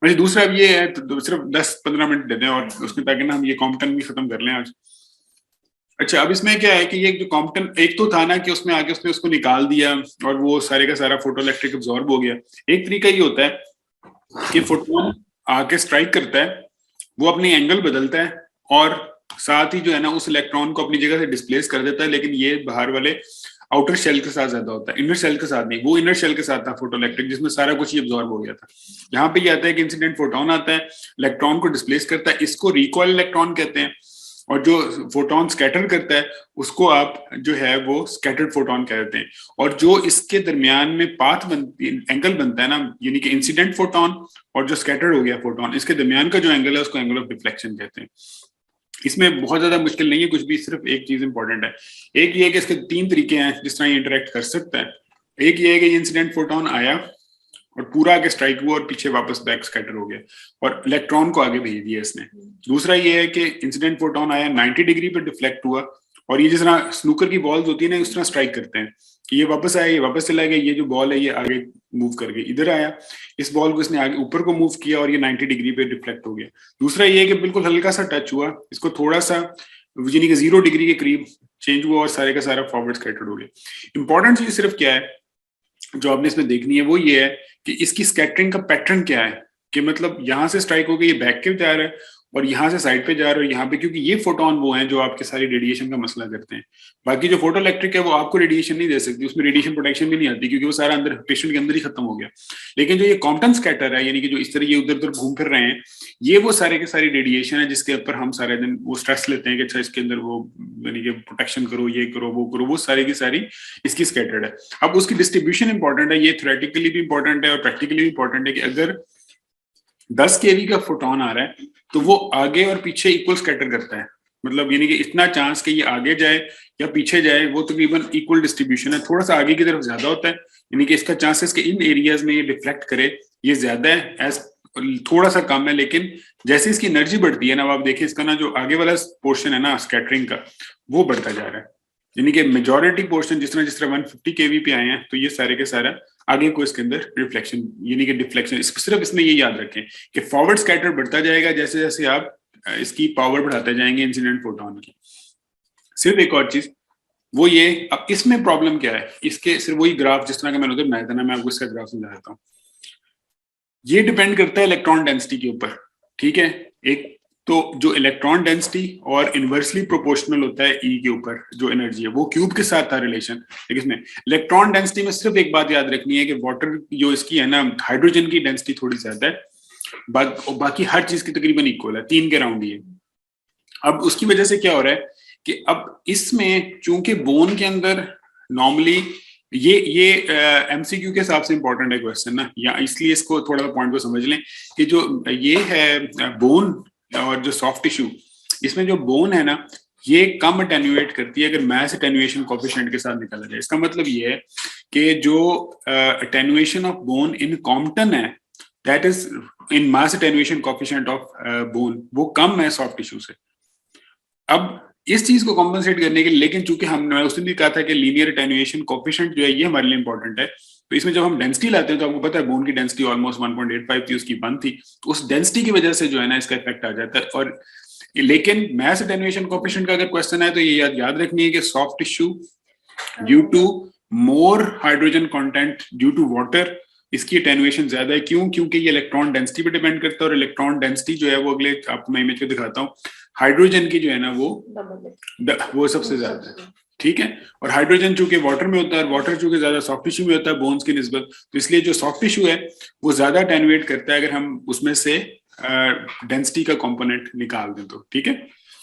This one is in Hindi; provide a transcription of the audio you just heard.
वैसे दूसरा अब ये है, तो सिर्फ 10-15 मिनट देते हैं और उसमें, ताकि ना हम ये कॉम्पटन भी खत्म कर लें आज। अच्छा, अब इसमें क्या है कि ये जो कॉम्पटन एक तो था ना कि उसमें आगे उसने उसको निकाल दिया और वो सारे का सारा फोटो इलेक्ट्रिक अब्सॉर्ब हो गया। एक तरीका ये होता है कि फोटोन आके स्ट्राइक करता है, वो अपनी एंगल बदलता है और साथ ही जो है ना उस इलेक्ट्रॉन को अपनी जगह से डिस्प्लेस कर देता है, लेकिन ये बाहर वाले आउटर शेल के साथ ज्यादा होता है, इनर शेल के साथ नहीं। वो इनर शेल के साथ था फोटो इलेक्ट्रिक, जिसमें सारा कुछ ही अब्सॉर्ब हो गया था। यहाँ पे ये आता है कि इंसिडेंट फोटोन आता है, इलेक्ट्रॉन को डिस्प्लेस करता है, इसको रिकॉइल इलेक्ट्रॉन कहते हैं। और जो फोटोन स्कैटर करता है उसको आप जो है वो स्कैटर्ड फोटोन कहते हैं। और जो इसके दरमियान में पाथ बनती एंगल बनता है ना, यानी कि इंसिडेंट फोटोन और जो स्कैटर्ड हो गया फोटोन, इसके दरमियान का जो एंगल है उसको एंगल ऑफ डिफ्लेक्शन कहते हैं। इसमें बहुत ज्यादा मुश्किल नहीं है कुछ भी, सिर्फ एक चीज इंपॉर्टेंट है। एक ये है कि इसके 3 तरीके हैं जिस तरह ये इंटरेक्ट कर सकता है। एक ये है कि इंसिडेंट फोटोन आया और पूरा आगे स्ट्राइक हुआ और पीछे वापस बैक स्कैटर हो गया और इलेक्ट्रॉन को आगे भेज दिया इसने। दूसरा ये है कि इंसिडेंट फोटोन आया, 90 डिग्री पे डिफ्लेक्ट हुआ और ये जिस तरह स्नूकर की बॉल्स होती है ना, उस तरह स्ट्राइक करते हैं कि ये वापस आया, ये वापस चला गया, ये जो बॉल है ये आगे मूव कर गई, इधर आया, इस बॉल को इसने आगे ऊपर को मूव किया और ये 90 डिग्री पे डिफ्लेक्ट हो गया। दूसरा ये है कि बिल्कुल हल्का सा टच हुआ, इसको थोड़ा सा यानी कि 0 डिग्री के करीब चेंज हुआ और सारे का सारा फॉरवर्ड स्कैटर्ड हो गया। इंपॉर्टेंट चीज सिर्फ क्या है जो आपने इसमें देखनी है, वो ये है कि इसकी स्कैटरिंग का पैटर्न क्या है, कि मतलब यहां से स्ट्राइक हो गई, ये बैक के जा रहा है और यहाँ से साइड पे जा रहा है और यहाँ पे, क्योंकि ये फोटोन वो हैं जो आपके सारी रेडिएशन का मसला करते हैं। बाकी जो फोटो इलेक्ट्रिक है वो आपको रेडिएशन नहीं दे सकती, उसमें रेडिएशन प्रोटेक्शन भी नहीं आती क्योंकि वो सारा अंदर पेशेंट के अंदर ही खत्म हो गया। लेकिन जो ये कॉम्पटन स्कैटर है, यानी कि जो इस तरह ये उधर उधर घूम फिर रहे हैं, ये वो सारे के सारी रेडिएशन है जिसके ऊपर हम सारे दिन वो स्ट्रेस लेते हैं कि अच्छा इसके अंदर वो यानी कि प्रोटेक्शन करो, ये करो, वो करो, वो सारी की सारी इसकी स्कैटर्ड है। अब उसकी डिस्ट्रीब्यूशन इंपॉर्टेंट है, ये थ्योरेटिकली भी इंपॉर्टेंट है और प्रैक्टिकली भी इंपॉर्टेंट है कि अगर 10 केवी का फोटोन आ रहा है तो वो आगे और पीछे इक्वल स्कैटर करता है। मतलब यानी कि इतना चांस कि ये आगे जाए या पीछे जाए वो तकरीबन इक्वल डिस्ट्रीब्यूशन है। थोड़ा सा आगे की तरफ ज्यादा होता है, यानी कि इसका चांसेस कि इन एरियाज में ये डिफ्लेक्ट करे ये ज्यादा है, एज थोड़ा सा कम है। लेकिन जैसे इसकी एनर्जी बढ़ती है ना, आप देखिए इसका ना जो आगे वाला पोर्शन है ना स्कैटरिंग का, वो बढ़ता जा रहा है। यानी कि मेजोरिटी पोर्शन जिस तरह 150 केवी पे आए हैं तो ये सारे के सारा आगे को इसके अंदर रिफ्लेक्शन यानी कि डिफ्लेक्शन, सिर्फ इसमें ये याद रखें कि फॉरवर्ड स्कैटर बढ़ता जाएगा जैसे जैसे आप इसकी पावर बढ़ाते जाएंगे इंसिडेंट फोटोन की। सिर्फ एक और चीज वो ये, अब इसमें प्रॉब्लम क्या है, इसके सिर्फ वही ग्राफ जिस तरह का मैंने उधर बनाया था ना, मैं आपको इसका ग्राफ समझा देता हूँ। ये डिपेंड करता है इलेक्ट्रॉन डेंसिटी के ऊपर, ठीक है। एक तो जो इलेक्ट्रॉन डेंसिटी और इनवर्सली प्रोपोर्शनल होता है ई के ऊपर जो एनर्जी है, वो क्यूब के साथ था रिलेशन। लेकिन इसमें इलेक्ट्रॉन डेंसिटी में सिर्फ एक बात याद रखनी है कि वाटर जो इसकी है ना, हाइड्रोजन की डेंसिटी थोड़ी ज्यादा है, बाकी हर चीज की तकरीबन इक्वल है, 3 के राउंड ही है। अब उसकी वजह से क्या हो रहा है कि अब इसमें चूंकि बोन के अंदर नॉर्मली ये एमसीक्यू के हिसाब से इंपॉर्टेंट है क्वेश्चन ना, या इसलिए इसको थोड़ा सा पॉइंट को समझ लें कि जो ये है बोन और जो सॉफ्ट टिश्यू, इसमें जो बोन है ना ये कम अटेन्यूएट करती है अगर मास अटेन्यूएशन कोफिशिएंट के साथ निकाला जाए। इसका मतलब ये है कि जो attenuation of bone in Compton है, that is in mass attenuation coefficient of bone, वो कम है सॉफ्ट टिश्यू से। अब इस चीज को कॉम्पनसेट करने के लिए, लेकिन चूंकि हमने उस दिन भी कहा था कि लीनियर अटेन्यूएशन कोफिशिएंट जो है ये हमारे लिए इंपॉर्टेंट है, तो इसमें जब हम डेंसिटी लाते हैं तो आपको पता है बोन की डेंसिटी ऑलमोस्ट 1.85 थी, उसकी 1 थी, तो उस डेंसिटी की वजह से जो है ना इसका इफेक्ट आ जाता है। और लेकिन मास अटेन्यूएशन कोफिशिएंट का अगर क्वेश्चन है तो ये याद रखनी है कि soft tissue due to more hydrogen content due to water, इसकी अटेन्यूएशन ज्यादा है। क्यों? क्योंकि ये इलेक्ट्रॉन डेंसिटी पे डिपेंड करता है और इलेक्ट्रॉन डेंसिटी जो है वो अगले आपको मैं इमेज को दिखाता हूँ, हाइड्रोजन की जो है ना वो सबसे ज्यादा है, ठीक है। और हाइड्रोजन चूंकि वाटर में होता है और वाटर चूंकि ज्यादा सॉफ्ट टिश्यू में होता है बोन्स की निस्बत, तो इसलिए जो सॉफ्ट टिश्यू है वो ज्यादा अटेन्यूएट करता है अगर हम उसमें से डेंसिटी का कंपोनेंट निकाल दें तो, ठीक है।